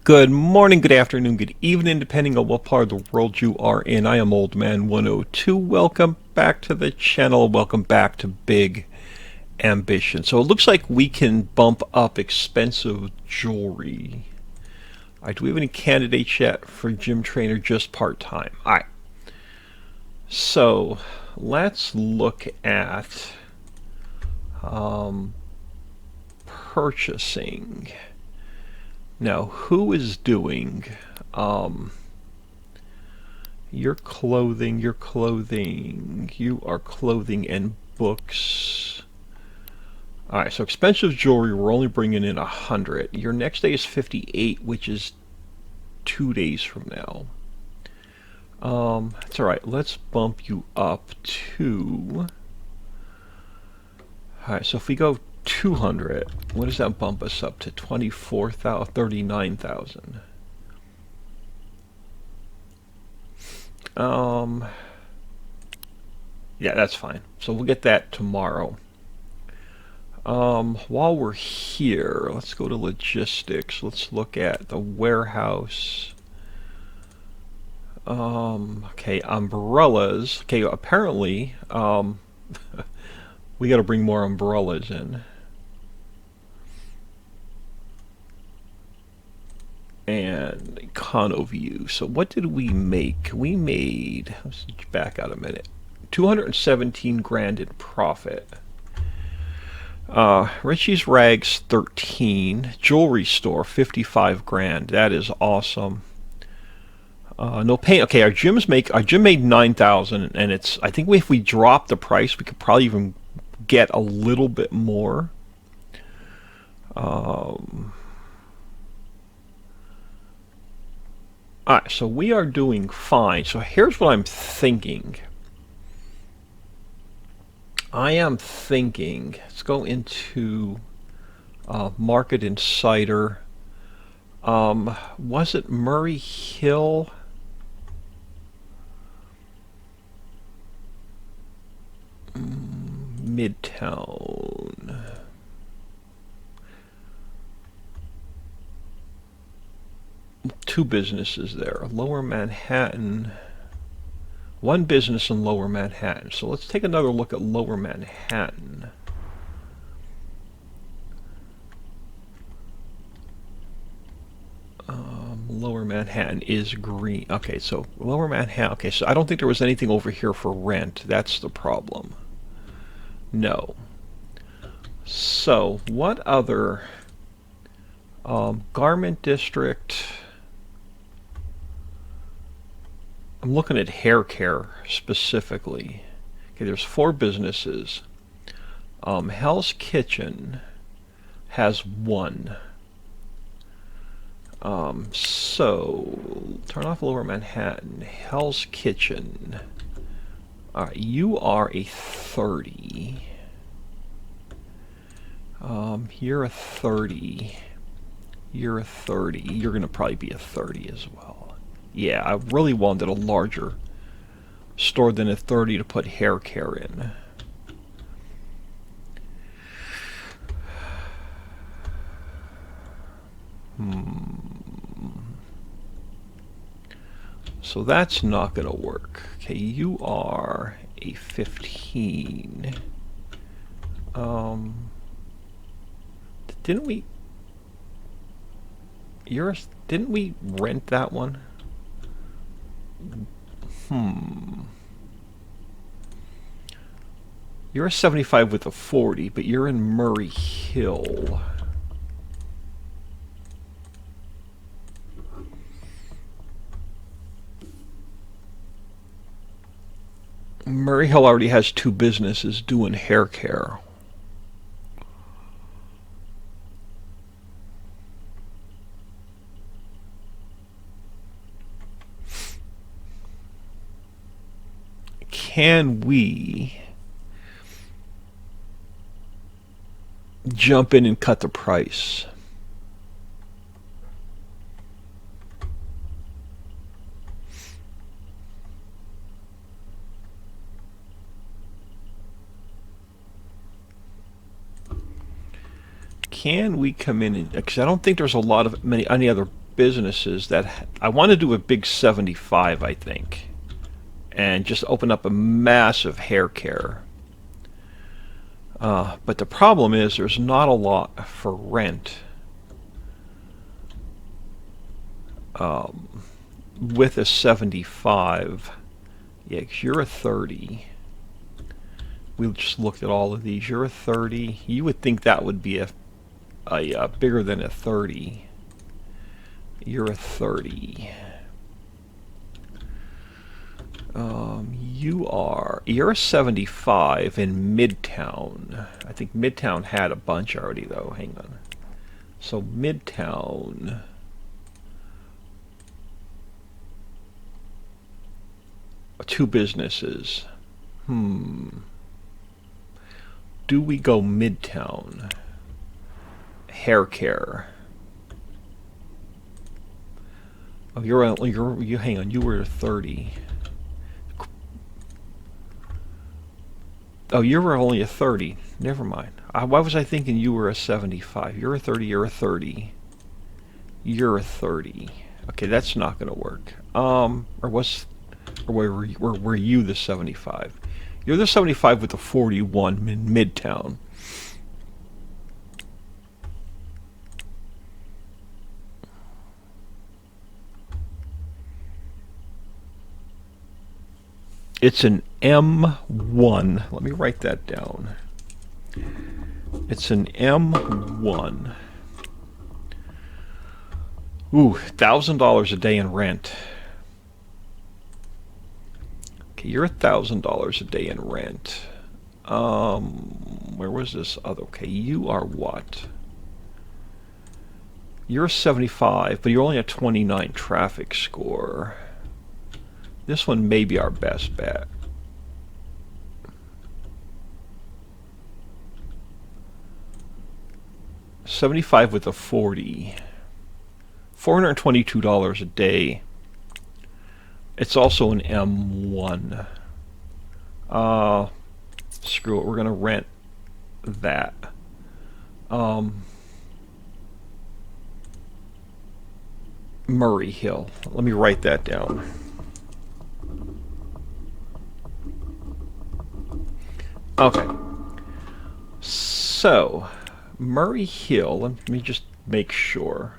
Good morning, good afternoon, good evening, depending on what part of the world you are in. I am Old Man 102. Welcome back to the channel. Welcome back to Big Ambition. So it looks like we can bump up expensive jewelry. All right, do we have any candidates yet for gym trainer just part-time? All right. So let's look at purchasing. Now, who is doing your clothing, you are clothing and books. Alright, so expensive jewelry, we're only bringing in 100. Your next day is 58, which is 2 days from now. That's alright, let's bump you up to... Alright, so if we go 200, what does that bump us up to? 24,000, 39,000. Yeah, that's fine. So we'll get that tomorrow. While we're here, let's go to logistics. Let's look at the warehouse. Okay, umbrellas. Okay, apparently, we got to bring more umbrellas in. And EconoView. So what did we make? We made, let's back out a minute, 217 grand in profit. Richie's Rags 13, jewelry store 55 grand. That is awesome. No paint. Okay, our gym made 9,000, and it's, I think if we drop the price, we could probably even get a little bit more. Alright, so we are doing fine. So here's what I'm thinking. I am thinking, let's go into Market Insider. Was it Murray Hill? Midtown. Two businesses there. Lower Manhattan. One business in Lower Manhattan. So let's take another look at Lower Manhattan. Lower Manhattan is green. Okay, so Lower Manhattan. Okay, so I don't think there was anything over here for rent. That's the problem. No. So what other garment district? I'm looking at hair care specifically. Okay, there's 4 businesses. Hell's Kitchen has 1. So turn off Lower Manhattan. Hell's Kitchen. Alright, you are a 30. You're a 30. You're a 30. You're gonna probably be a 30 as well. Yeah, I really wanted a larger store than a 30 to put hair care in. So that's not going to work. Okay, you are a 15. Didn't we... Didn't we rent that one? You're a 75 with a 40, but you're in Murray Hill. Murray Hill already has 2 businesses doing hair care. Can we jump in and cut the price? Can we come in and, because I don't think there's a lot of any other businesses that I want to do a big 75, I think, and just open up a massive hair care. But the problem is there's not a lot for rent with a 75. Yeah, 'cause you're a 30. We just looked at all of these. You're a 30. You would think that would be a bigger than a 30. You're a 30. You're a 75 in Midtown. I think Midtown had a bunch already though. Hang on. So Midtown. Two businesses. Do we go Midtown? Hair care. Oh, you hang on. You were 30. Oh, you were only a 30. Never mind. Why was I thinking you were a 75? You're a 30. You're a 30. You're a 30. Okay, that's not going to work. Were you the 75? You're the 75 with the 41 in Midtown. It's an M1. Let me write that down. It's an M1. Ooh, $1,000 a day in rent. Okay, you're $1,000 a day in rent. Where was this other? Okay, you are what? You're a 75, but you're only a 29 traffic score. This one may be our best bet. $75 with a 40. $422 a day. It's also an M1. Screw it, we're gonna rent that. Murray Hill. Let me write that down. Okay. So, Murray Hill, let me just make sure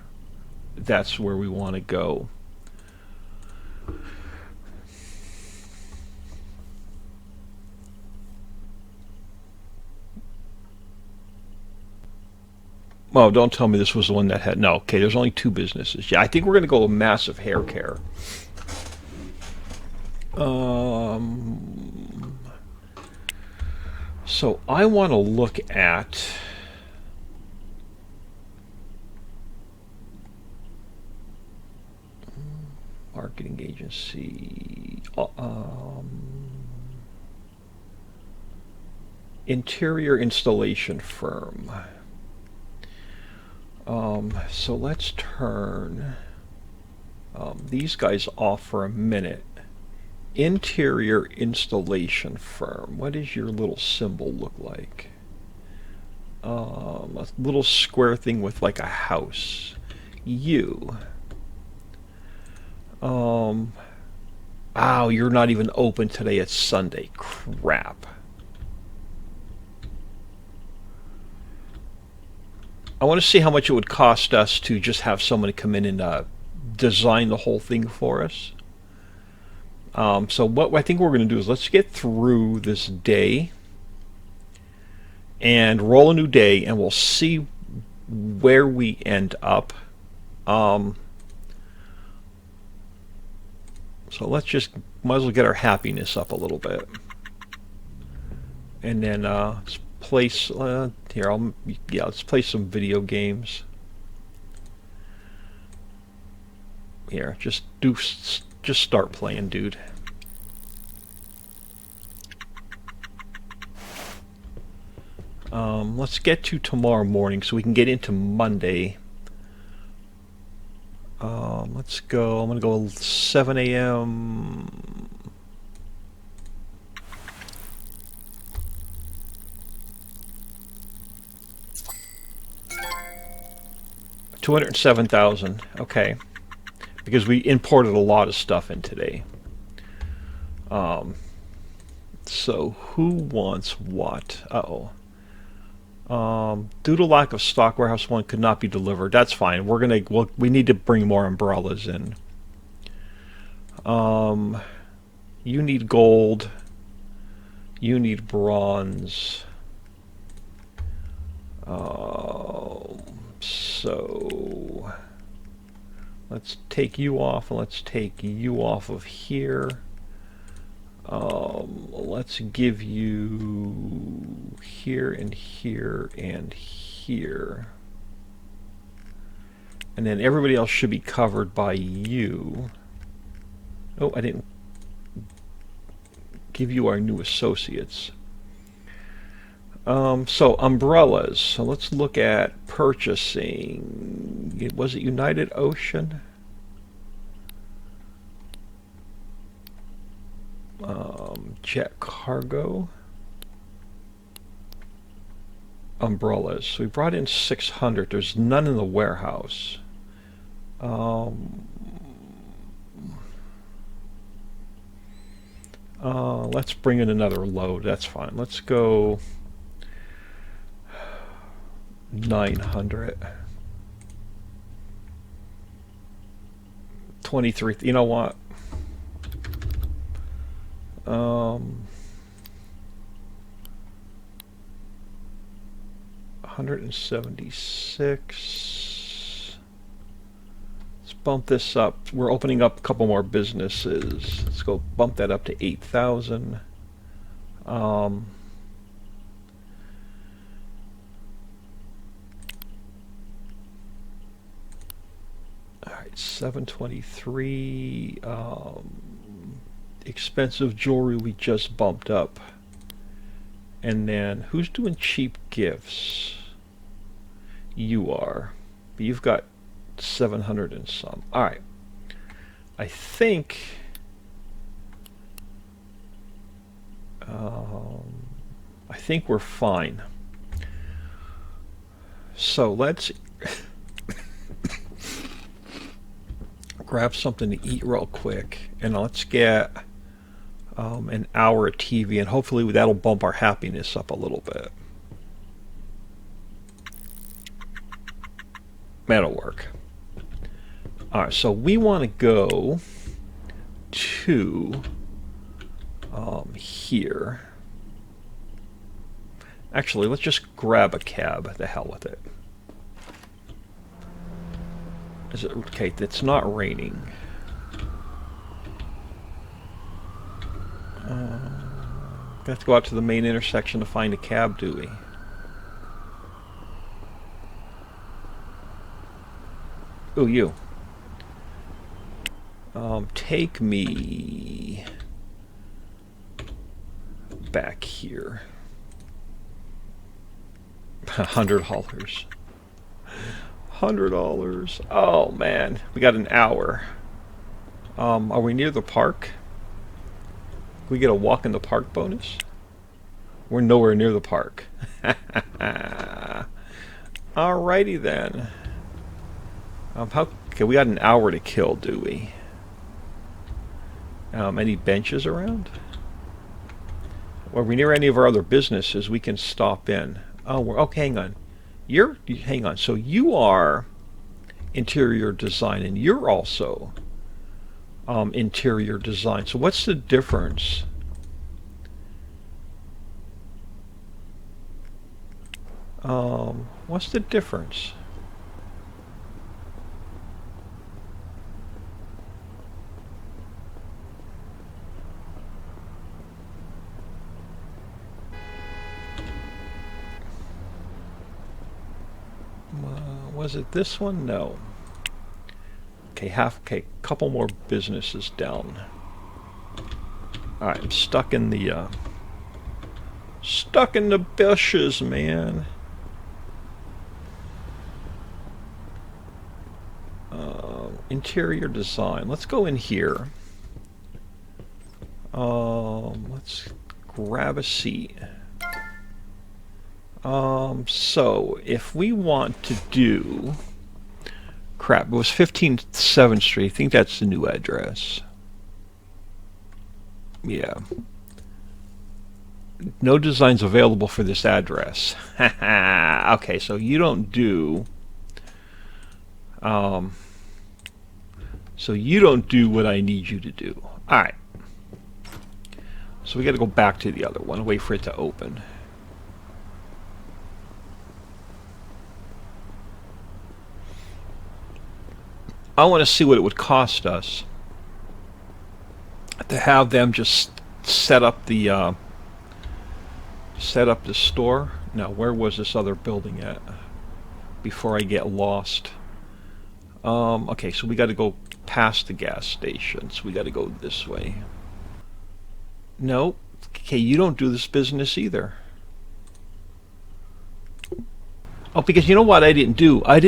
that's where we want to go. Oh, don't tell me this was the one that had... No, okay, there's only two businesses. Yeah, I think we're going to go with massive hair care. So I want to look at... marketing agency... interior installation firm. So let's turn these guys off for a minute. Interior installation firm. What does your little symbol look like? A little square thing with like a house. You. Oh, you're not even open today. It's Sunday. Crap. I want to see how much it would cost us to just have somebody come in and design the whole thing for us. So what I think we're going to do is let's get through this day and roll a new day, and we'll see where we end up. So let's just might as well get our happiness up a little bit, and then let's place here. Let's play some video games. Here, just start playing, dude. Let's get to tomorrow morning so we can get into Monday. Let's go. I'm gonna go 7 a.m. 207,000. Okay. Because we imported a lot of stuff in today. So who wants what? Uh-oh. Due to lack of stock, warehouse 1 could not be delivered. That's fine. We need to bring more umbrellas in. You need gold. You need bronze. So let's take you off, and let's take you off of here. Let's give you here and here and here. And then everybody else should be covered by you. Oh, I didn't give you our new associates. So umbrellas. So let's look at purchasing. Was it United Ocean? Jet cargo. Umbrellas. So we brought in 600. There's none in the warehouse. Let's bring in another load. That's fine. Let's go 900. 23. You know what? 176. Let's bump this up. We're opening up a couple more businesses. Let's go bump that up to 8,000. All right, 723. Expensive jewelry we just bumped up. And then who's doing cheap gifts? You are. But you've got 700 and some. All right. I think we're fine. So let's grab something to eat real quick, and let's get an hour of TV, and hopefully that'll bump our happiness up a little bit. That'll work. Alright, so we want to go to here. Actually, let's just grab a cab. The hell with it. Is it okay? It's not raining. We have to go out to the main intersection to find a cab, do we? Oh, you. Take me back here. $100. $100. Oh man, we got an hour. Are we near the park? Can we get a walk in the park bonus? We're nowhere near the park. Alrighty then. Okay, we got an hour to kill, do we? Any benches around? Are we near any of our other businesses we can stop in? Oh, hang on. Hang on. So you are interior design, and you're also interior design. So what's the difference? What's the difference? Was it this one? No. Okay, couple more businesses down. All right, I'm stuck in the bushes, man. Interior design. Let's go in here. Let's grab a seat. So if we want to do Crap, it was 15th Street. I think that's the new address. Yeah. No designs available for this address. Okay, so you don't do... so you don't do what I need you to do. Alright. So we got to go back to the other one, wait for it to open. I want to see what it would cost us to have them just set up the store. Now, where was this other building at? Before I get lost. Okay, so we got to go past the gas station. So we got to go this way. No. Okay, you don't do this business either. Oh, because you know what I didn't do? I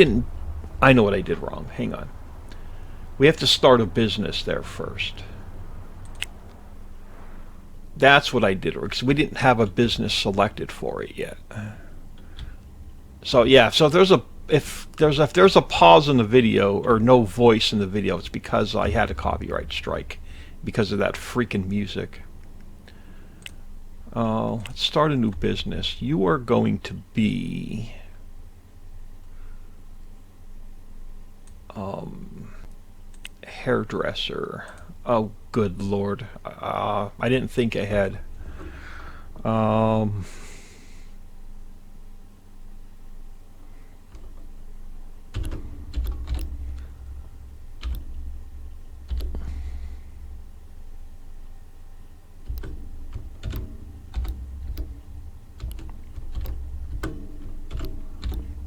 know what I did wrong. Hang on. We have to start a business there first. That's what I did, because we didn't have a business selected for it yet. So yeah, so if there's a pause in the video or no voice in the video, it's because I had a copyright strike because of that freaking music. Let's start a new business. You are going to be hairdresser. Oh, good lord. I didn't think ahead.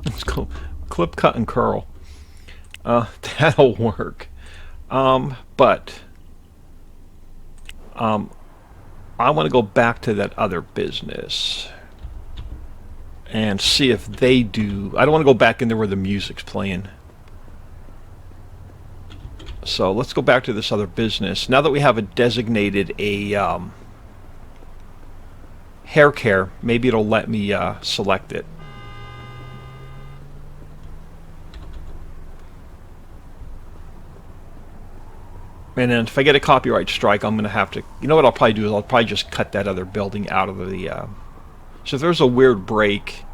Let's go clip, cut, and curl. That'll work. But I want to go back to that other business and see if they do. I don't want to go back in there where the music's playing. So let's go back to this other business. Now that we have a designated hair care, maybe it'll let me select it. And then if I get a copyright strike, I'm going to have to... You know what I'll probably do is I'll probably just cut that other building out of the... So if there's a weird break,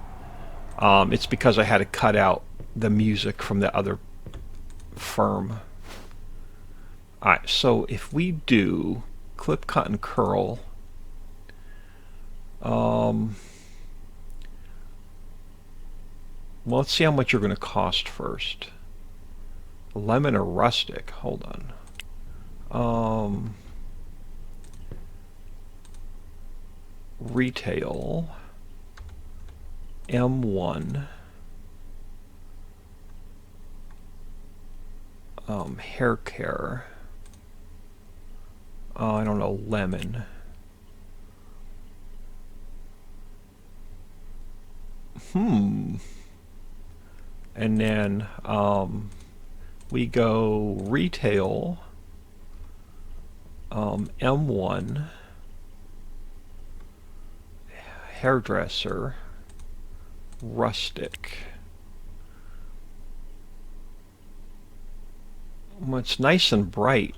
it's because I had to cut out the music from the other firm. Alright, so if we do clip, cut, and curl... well, let's see how much you're going to cost first. Lemon or rustic? Hold on. Retail M1 hair care, I don't know, lemon, and then we go retail M1 hairdresser rustic. Well, it's nice and bright.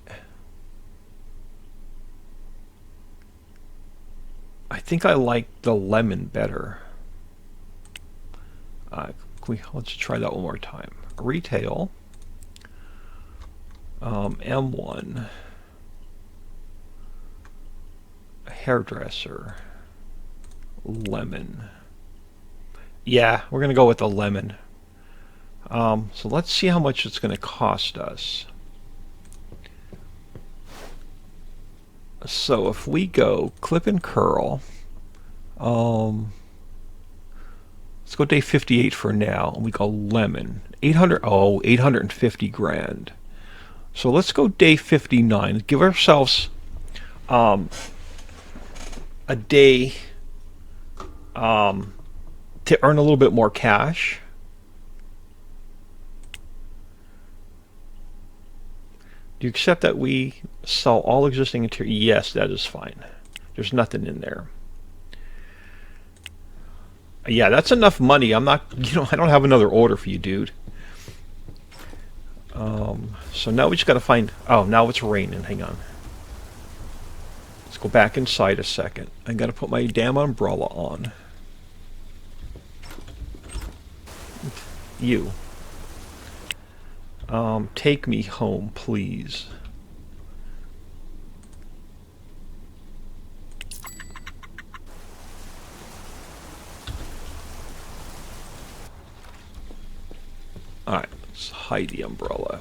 I think I like the lemon better. Let's try that one more time. Retail M1 hairdresser lemon. Yeah, we're gonna go with the lemon. So let's see how much it's gonna cost us. So if we go clip and curl, let's go day 58 for now, and we go lemon. 850 grand. So let's go day 59. Give ourselves a day to earn a little bit more cash. Do you accept that we sell all existing interior? Yes, that is fine. There's nothing in there. Yeah, that's enough money. I'm not, I don't have another order for you, dude. So now we just got to find... Oh, now it's raining. Hang on. Let's go back inside a second. I got to put my damn umbrella on. You. Take me home, please. Alright, let's hide the umbrella.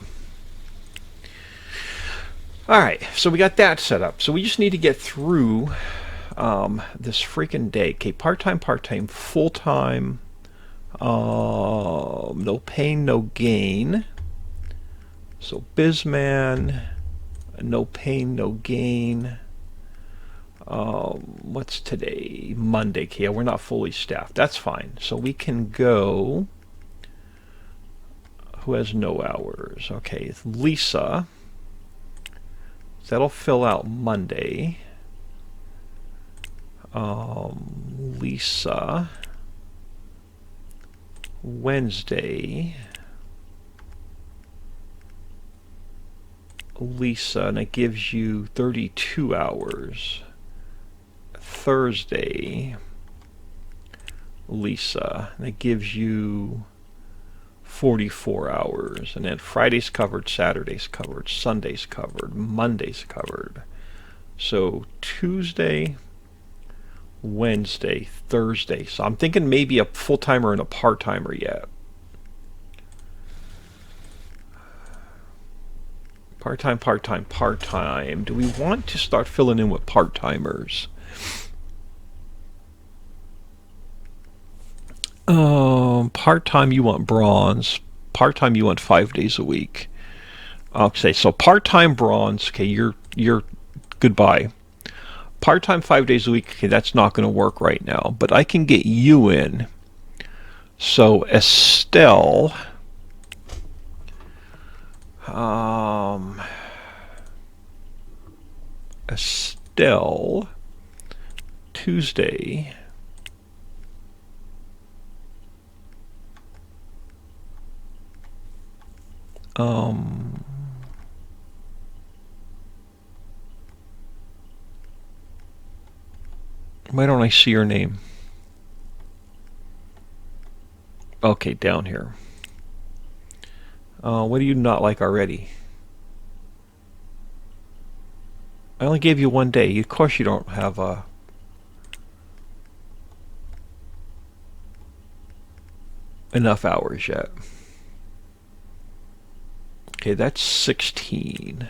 Alright, so we got that set up. So we just need to get through this freaking day. Okay, part-time, full-time, no pain, no gain. So Bizman, no pain, no gain. What's today? Monday. Okay, yeah, we're not fully staffed. That's fine. So we can go... Who has no hours? Okay, it's Lisa. So that'll fill out Monday. Lisa. Wednesday. Lisa, and it gives you 32 hours. Thursday. Lisa, and it gives you 44 hours, and then Friday's covered, Saturday's covered, Sunday's covered, Monday's covered. So Tuesday, Wednesday, Thursday. So I'm thinking maybe a full-timer and a part-timer yet. Part-time, part-time, part-time. Do we want to start filling in with part-timers? Part-time you want bronze. Part-time you want 5 days a week. Okay, so part-time bronze. Okay, you're goodbye. Part-time 5 days a week. Okay, that's not going to work right now. But I can get you in. So Estelle. Estelle. Tuesday. Why don't I see your name? Okay, down here. What do you not like already? I only gave you 1 day. Of course you don't have enough hours yet. Okay, that's 16.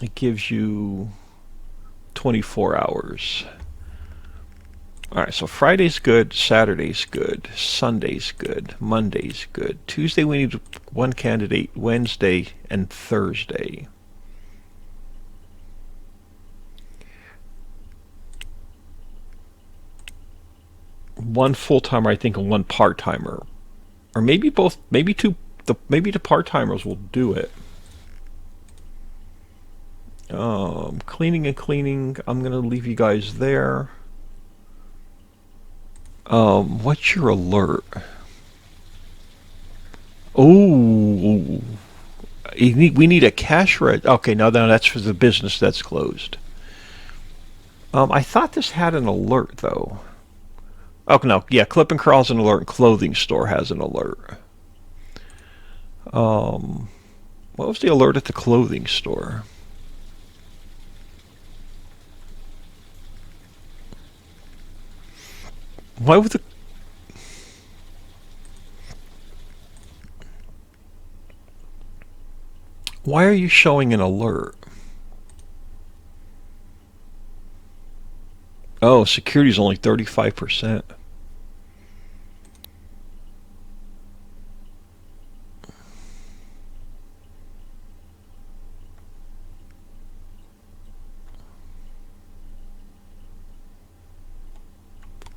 It gives you 24 hours. Alright, so Friday's good, Saturday's good, Sunday's good, Monday's good. Tuesday we need one candidate, Wednesday and Thursday. One full-timer, I think, and one part-timer. Or maybe both, maybe the part-timers will do it. Cleaning and cleaning, I'm going to leave you guys there. What's your alert? Oh, we need a cash reg. Okay, no, that's for the business that's closed. I thought this had an alert though. Oh no, yeah, Clip and Curl's an alert. Clothing store has an alert. What was the alert at the clothing store? Why would the... Why are you showing an alert? Oh, security's only 35%.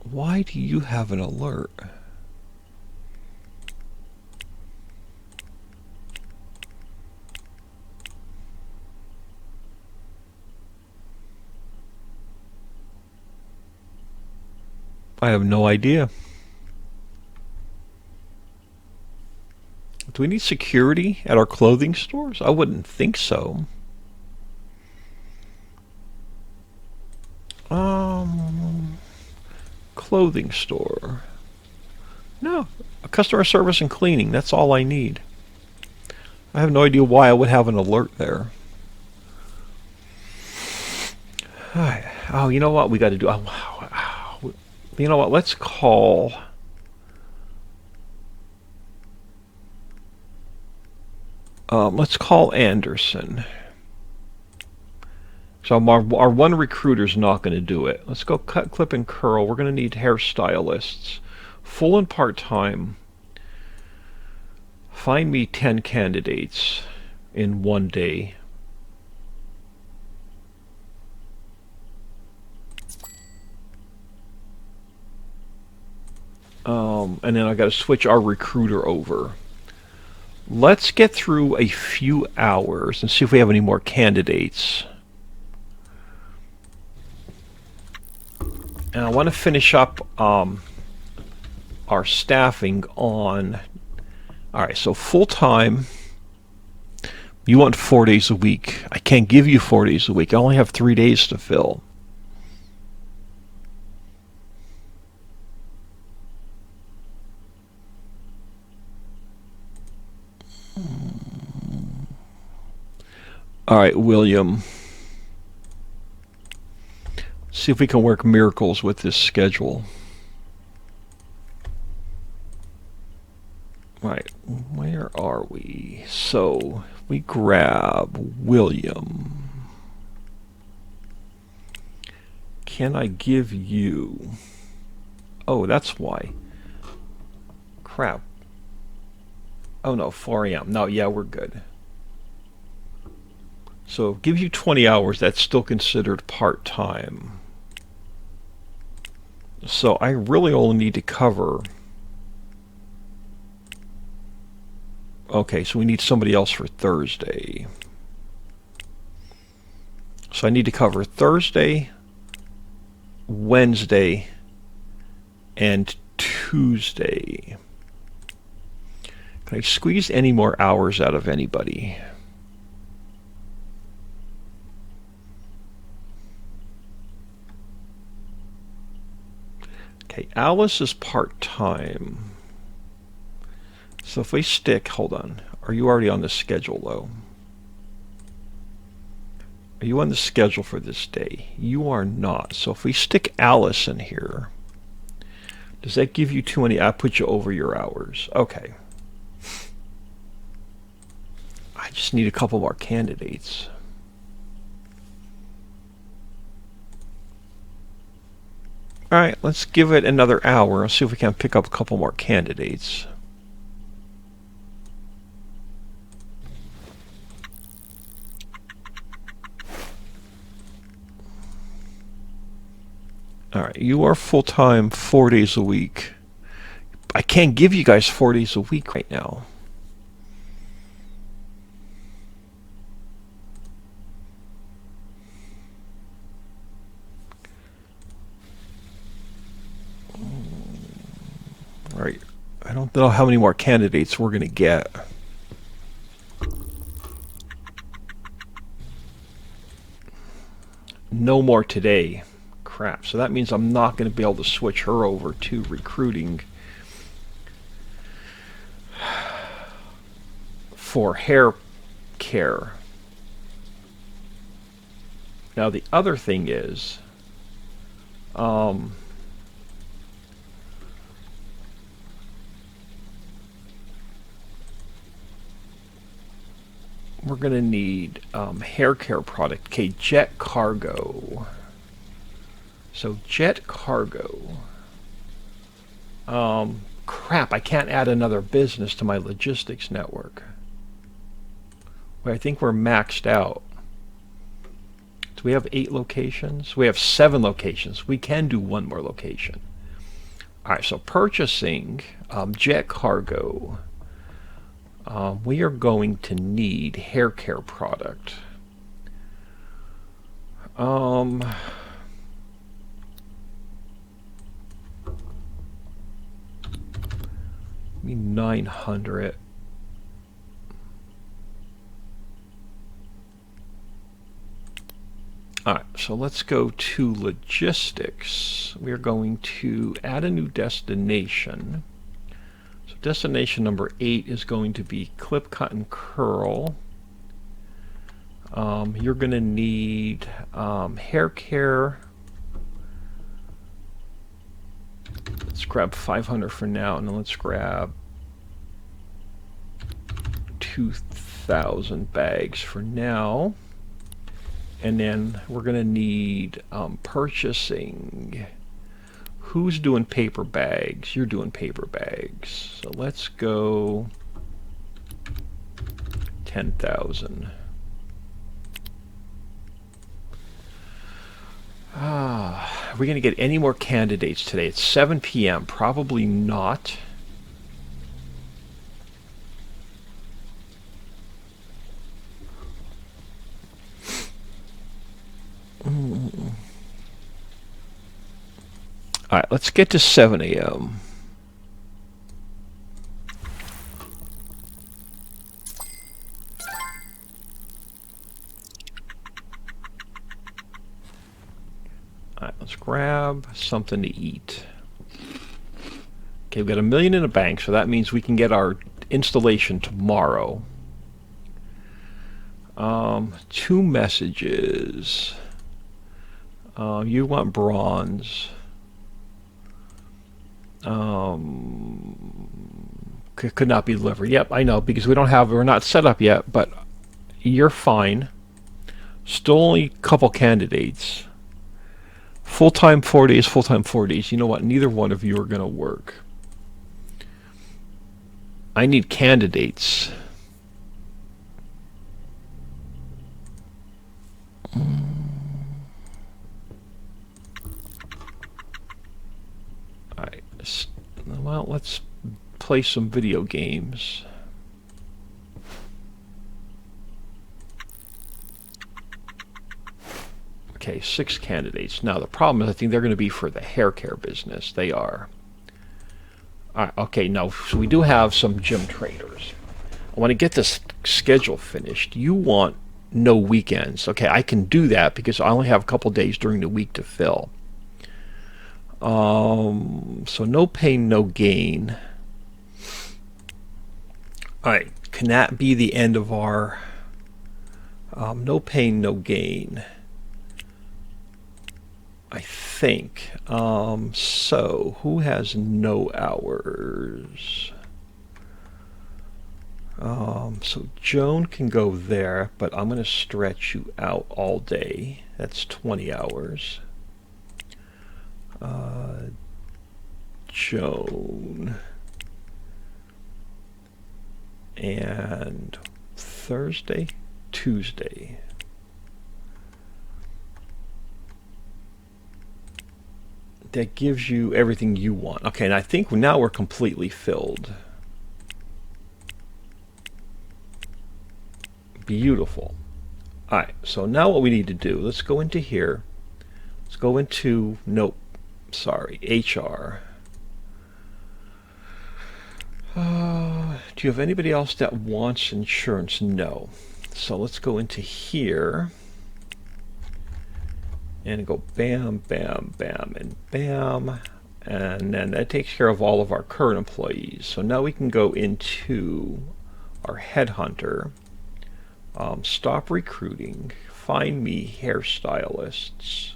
Why do you have an alert? I have no idea. Do we need security at our clothing stores? I wouldn't think so. Clothing store. No, customer service and cleaning. That's all I need. I have no idea why I would have an alert there. Oh, you know what we got to do? You know what? Let's call. Let's call Anderson. So our one recruiter's not going to do it. Let's go cut, clip, and curl. We're going to need hairstylists, full and part-time. Find me 10 candidates in one day. And then I got to switch our recruiter over. Let's get through a few hours and see if we have any more candidates. And I want to finish up our staffing on. All right, so full-time, you want 4 days a week. I can't give you 4 days a week. I only have 3 days to fill. All right, William. See if we can work miracles with this schedule. Right, where are we? So we grab William. Can I give you? Oh, that's why. Crap. Oh no, 4 a.m. No, yeah, we're good. So give you 20 hours. That's still considered part-time. So I really only need to cover. Okay, so we need somebody else for Thursday. So I need to cover Thursday, Wednesday, and Tuesday. Can I squeeze any more hours out of anybody? Okay, Alice is part-time. So if we stick, hold on. Are you already on the schedule though? Are you on the schedule for this day? You are not. So if we stick Alice in here, does that give you too many? I put you over your hours. Okay. I just need a couple more candidates. All right, let's give it another hour and see if we can pick up a couple more candidates. All right, you are full-time 4 days a week. I can't give you guys 4 days a week right now. Right. I don't know how many more candidates we're going to get. No more today. Crap. So that means I'm not going to be able to switch her over to recruiting for hair care. Now the other thing is, we're going to need hair care product. Okay, Jet Cargo. So Jet Cargo. Crap, I can't add another business to my logistics network. Well, I think we're maxed out. Do we have 8 locations? We have 7 locations. We can do 1 more location. All right, so purchasing Jet Cargo. We are going to need hair care product. Maybe 900. Alright, so let's go to logistics. We're going to add a new destination. So destination number 8 is going to be clip, cut, and curl. You're going to need hair care. Let's grab 500 for now, and then let's grab 2,000 bags for now. And then we're going to need purchasing. Who's doing paper bags? You're doing paper bags. So let's go 10,000. Are we going to get any more candidates today? It's 7 p.m. Probably not. All right, let's get to 7 a.m. All right, let's grab something to eat. Okay, we've got $1 million in the bank, so that means we can get our installation tomorrow. 2 messages. You want bronze. Could not be delivered. Yep, I know, because we're not set up yet, but you're fine. Still only a couple candidates. Full-time 4 days, full-time 4 days. You know what? Neither one of you are going to work. I need candidates. Alright. Well, let's play some video games. Okay, 6 candidates. Now, the problem is I think they're going to be for the hair care business. They are. Okay, now, so we do have some gym trainers. I want to get this schedule finished. You want no weekends. Okay, I can do that because I only have a couple days during the week to fill. So no pain, no gain. Alright, can that be the end of our no pain, no gain? I think. So, who has no hours? So Joan can go there, but I'm going to stretch you out all day. That's 20 hours. Joan. And Thursday, Tuesday. That gives you everything you want. Okay, and I think now we're completely filled. Beautiful. Alright, so now what we need to do, let's go into here. Let's go into, nope, sorry, HR. Do you have anybody else that wants insurance? No. So let's go into here. And go bam, bam, bam, and bam. And then that takes care of all of our current employees. So now we can go into our headhunter. Stop recruiting. Find me hairstylists.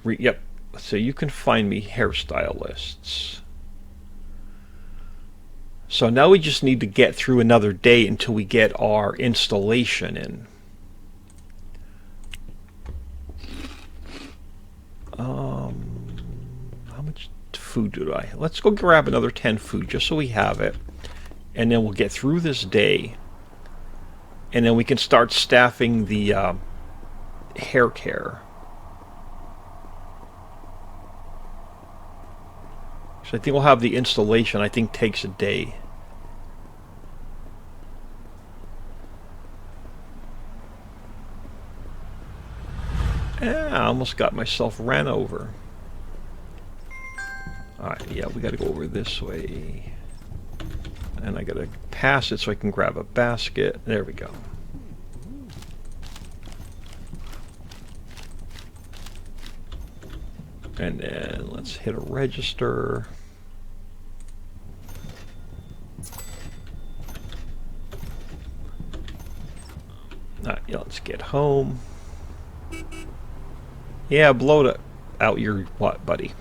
Yep. So you can find me hairstylists. So now we just need to get through another day until we get our installation in. How much food do I? Let's go grab another 10 food just so we have it. And then we'll get through this day. And then we can start staffing the hair care. So I think we'll have the installation, I think, takes a day. I almost got myself ran over. Alright, yeah, we gotta go over this way. And I gotta pass it so I can grab a basket. There we go. And then let's hit a register. Yeah, let's get home. Yeah, blow it out your what, buddy?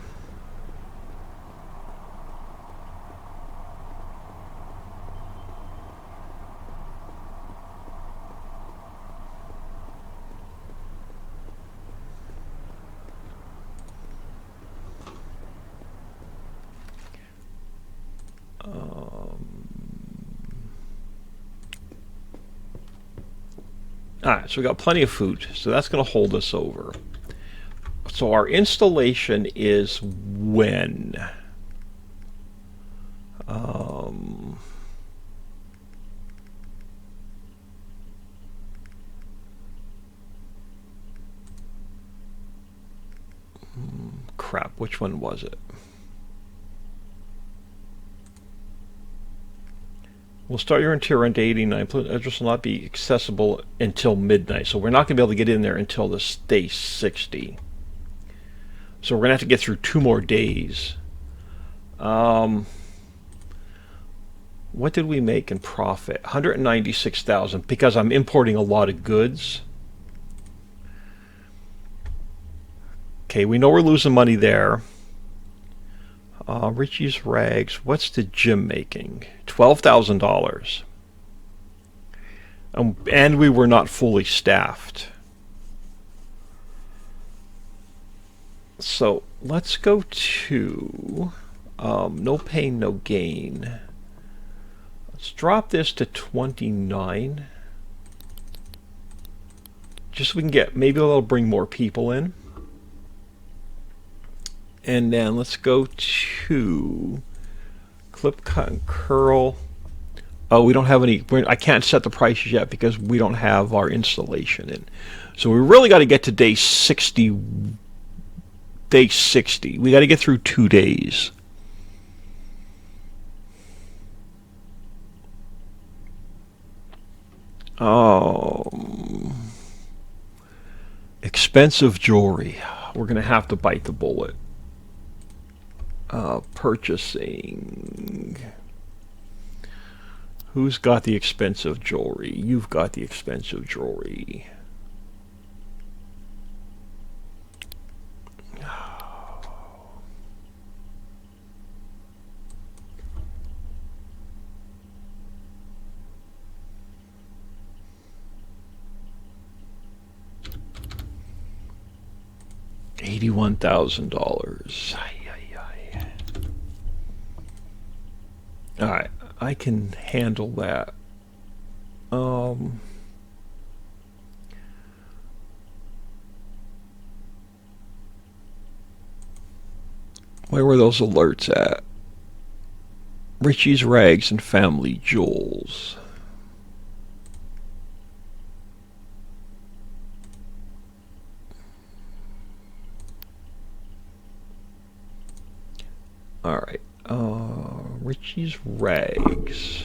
Alright, so we got plenty of food, so that's going to hold us over. So our installation is when? Crap, which one was it? We'll start your interior on day 89. Address will not be accessible until midnight. So we're not going to be able to get in there until this day 60. So we're going to have to get through 2 more days. What did we make in profit? 196,000 because I'm importing a lot of goods. Okay, we know we're losing money there. Richie's Rags. What's the gym making? $12,000. And we were not fully staffed. So let's go to no pain, no gain. Let's drop this to 29. Just so we can get, maybe it'll bring more people in. And then let's go to clip, cut, and curl. Oh, we don't have any. I can't set the prices yet because we don't have our installation in. So we really got to get to day 60. Day 60. We got to get through 2 days. Expensive jewelry. We're going to have to bite the bullet. Purchasing. Who's got the expensive jewelry? You've got the expensive jewelry. $81,000. Alright, I can handle that. Where were those alerts at? Richie's Rags and Family Jewels. Alright, Richie's Rags.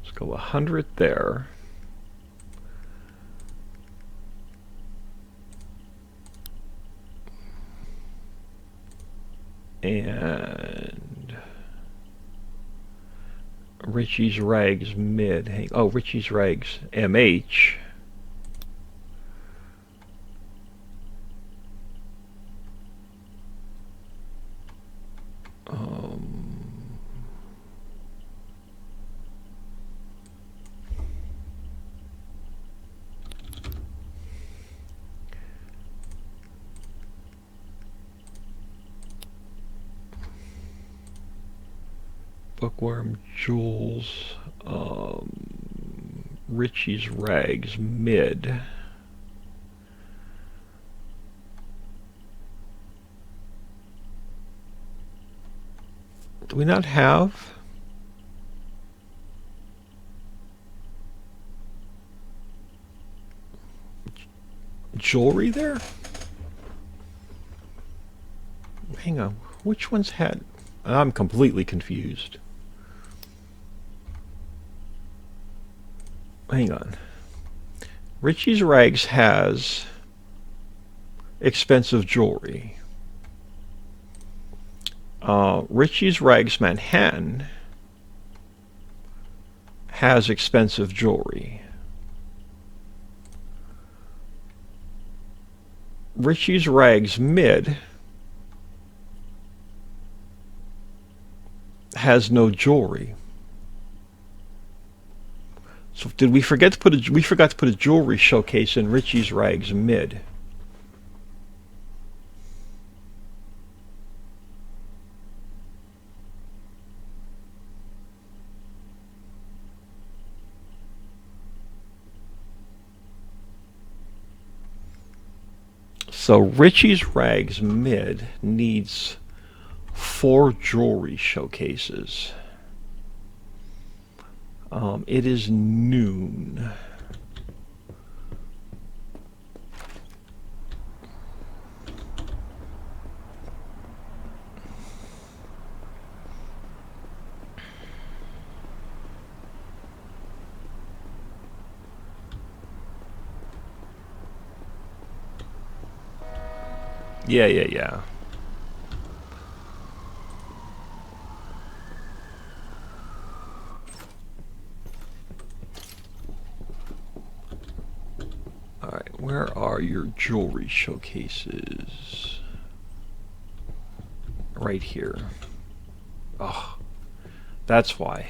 Let's go 100 there. And Richie's Rags mid. Oh, Richie's Rags MH. Bookworm Jewels, Richie's Rags mid. Do we not have? jewelry there? Hang on, which ones had... I'm completely confused. Hang on. Richie's Rags has expensive jewelry. Richie's Rags Manhattan has expensive jewelry. Richie's Rags Mid has no jewelry. So did we forget to put a... We forgot to put a jewelry showcase in Richie's Rags Mid. So Richie's Rags Mid needs 4 jewelry showcases. It is noon. Yeah. Alright, where are your jewelry showcases? Right here. Oh, that's why.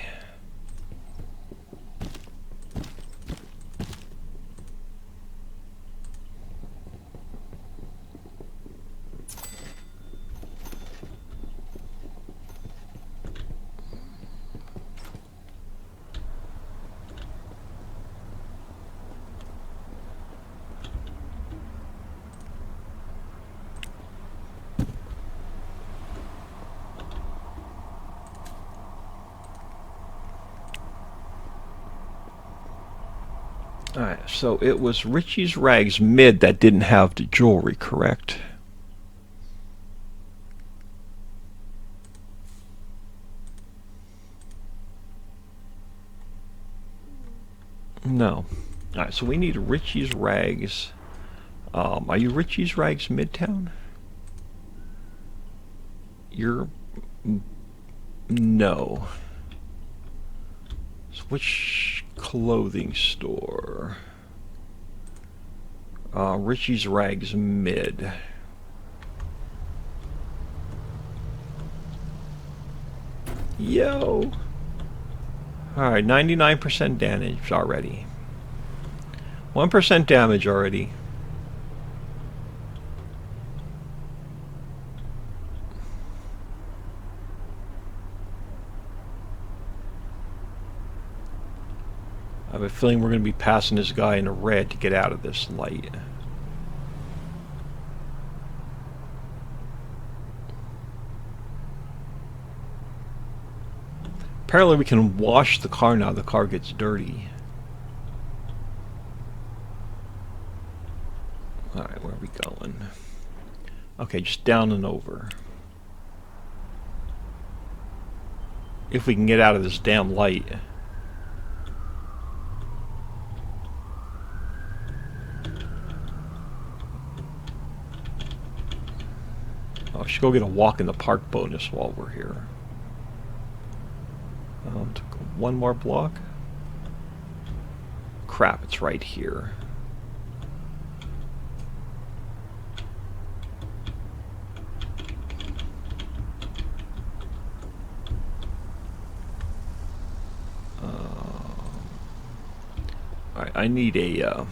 Alright, so it was Richie's Rags Mid that didn't have the jewelry, correct? No. Alright, so we need Richie's Rags. Are you Richie's Rags Midtown? You're... No. So which clothing store? Richie's Rags Mid. Yo! Alright, 99% damage already. 1% damage already. I have a feeling we're going to be passing this guy in the red to get out of this light. Apparently we can wash the car now the car gets dirty. Alright, where are we going? Okay, just down and over. If we can get out of this damn light. Oh, I should go get a walk in the park bonus while we're here. Took one more block. Crap, it's right here. Alright, I need a...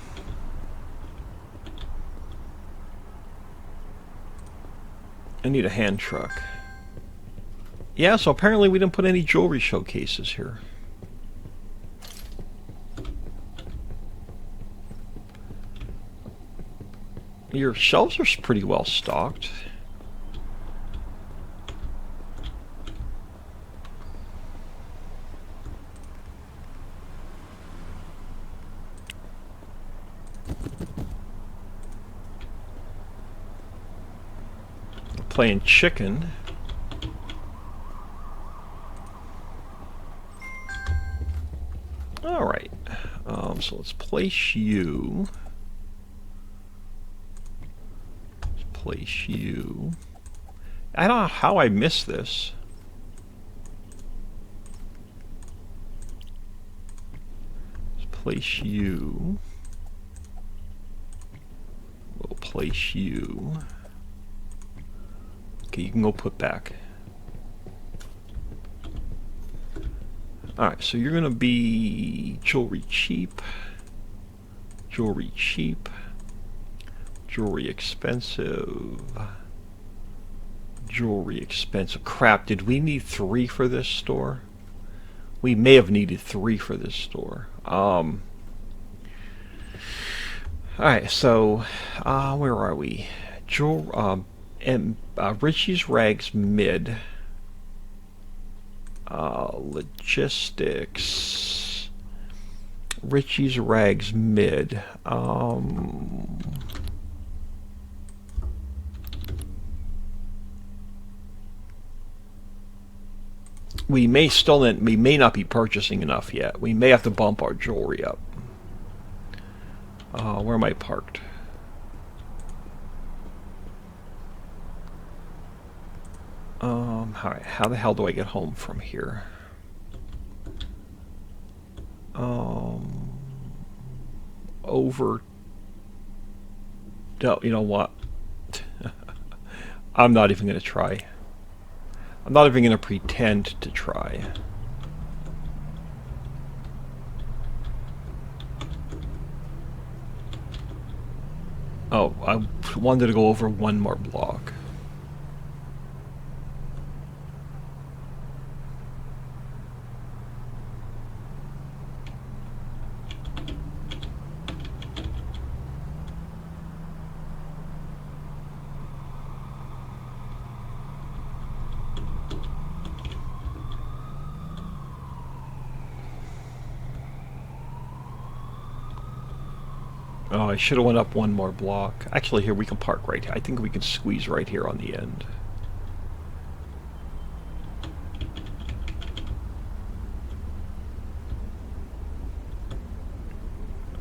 I need a hand truck. Yeah, so apparently we didn't put any jewelry showcases here. Your shelves are pretty well stocked. playing chicken. All right. So let's place you. Let's place you. I don't know how I missed this. Let's place you. We'll place you. Okay, you can go put back. Alright, so you're going to be jewelry cheap, jewelry cheap, jewelry expensive, jewelry expensive. Crap, did we need 3 for this store? We may have needed 3 for this store. Alright, so where are we? Richie's Rags mid. Logistics. Richie's Rags mid. We may not be purchasing enough yet. We may have to bump our jewelry up. Where am I parked? Alright, how the hell do I get home from here? Over... No, you know what? I'm not even going to try. I'm not even going to pretend to try. Oh, I wanted to go over one more block. Oh, I should have went up one more block. Actually, here we can park right here. I think we can squeeze right here on the end.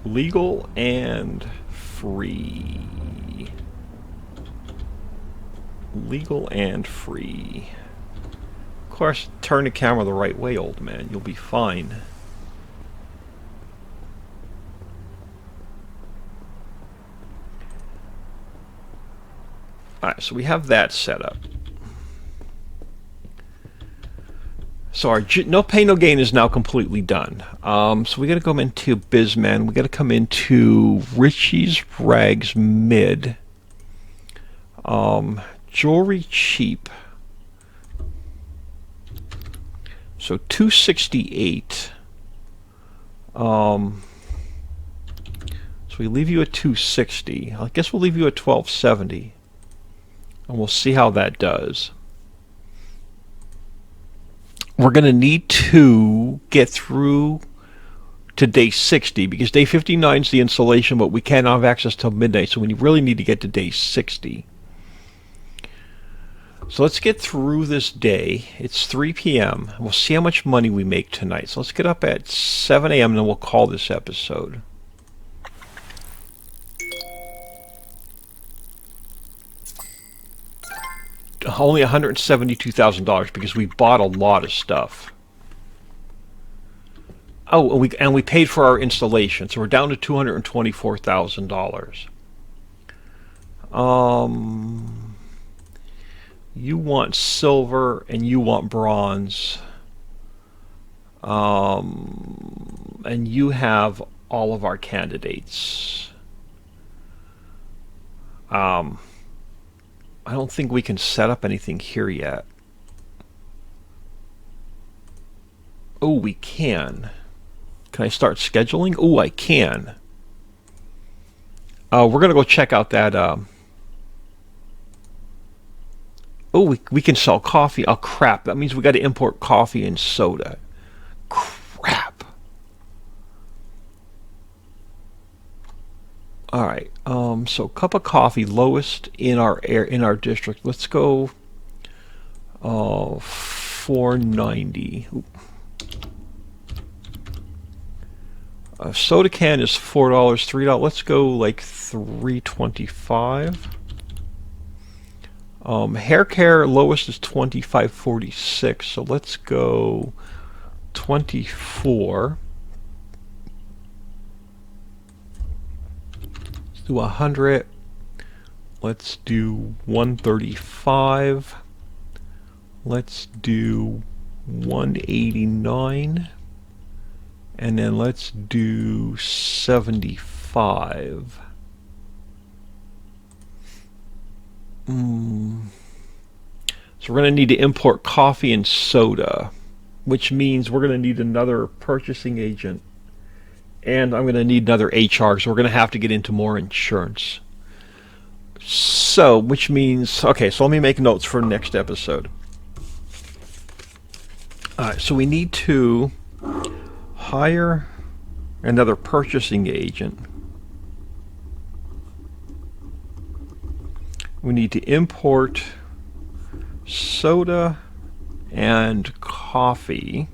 Legal and free. Legal and free. Of course, turn the camera the right way, old man. You'll be fine. Alright, so we have that set up. So our no pay, no gain is now completely done. So we got to go into Bizman. We got to come into Richie's Rags mid. Jewelry cheap. So 268. So we leave you at 260. I guess we'll leave you at 1270. And we'll see how that does. We're going to need to get through to day 60 because day 59 is the installation, but we can't have access till midnight, so we really need to get to day 60. So let's get through this day. It's 3 p.m. We'll see how much money we make tonight. So let's get up at 7 a.m. and then we'll call this episode. Only $172,000 because we bought a lot of stuff. Oh, and we paid for our installation, so we're down to $224,000. You want silver and you want bronze. And you have all of our candidates. I don't think we can set up anything here yet. Oh, we can. Can I start scheduling? Oh, I can. We're going to go check out that... Oh, we can sell coffee. Oh, crap. That means we got to import coffee and soda. Crap. All right. So cup of coffee, lowest in our district. Let's go 4.90. A soda can is $4, $3. Let's go like 3.25. Hair care lowest is 25.46. So let's go 24. Let's do 100. Let's do 135. Let's do 189. And then let's do 75. So we're going to need to import coffee and soda, which means we're going to need another purchasing agent. And I'm going to need another HR, so we're going to have to get into more insurance. So, which means, okay, so let me make notes for next episode. Alright, so we need to hire another purchasing agent. We need to import soda and coffee.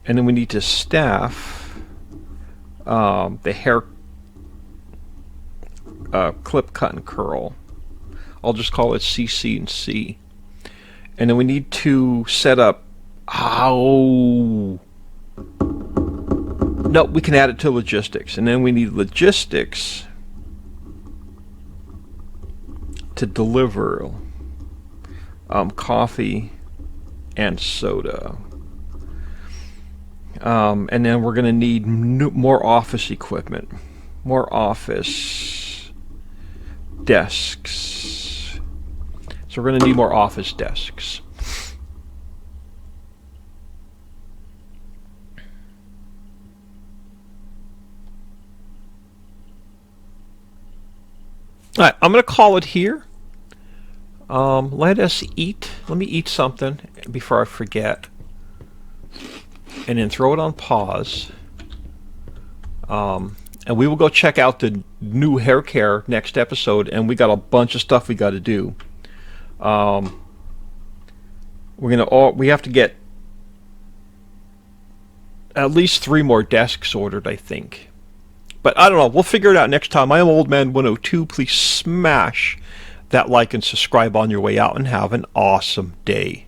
And then we need to staff the hair clip, cut, and curl. I'll just call it CC and C. And then we need to set up no, we can add it to logistics. And then we need logistics to deliver coffee and soda. And then we're going to need more office equipment, more office desks. So we're going to need more office desks. All right, I'm going to call it here. Let us eat. Let me eat something before I forget. And then throw it on pause. And we will go check out the new hair care next episode. And we got a bunch of stuff we got to do. We have to get at least 3 more desks ordered, I think. But I don't know. We'll figure it out next time. I am Old Man 102. Please smash that like and subscribe on your way out and have an awesome day.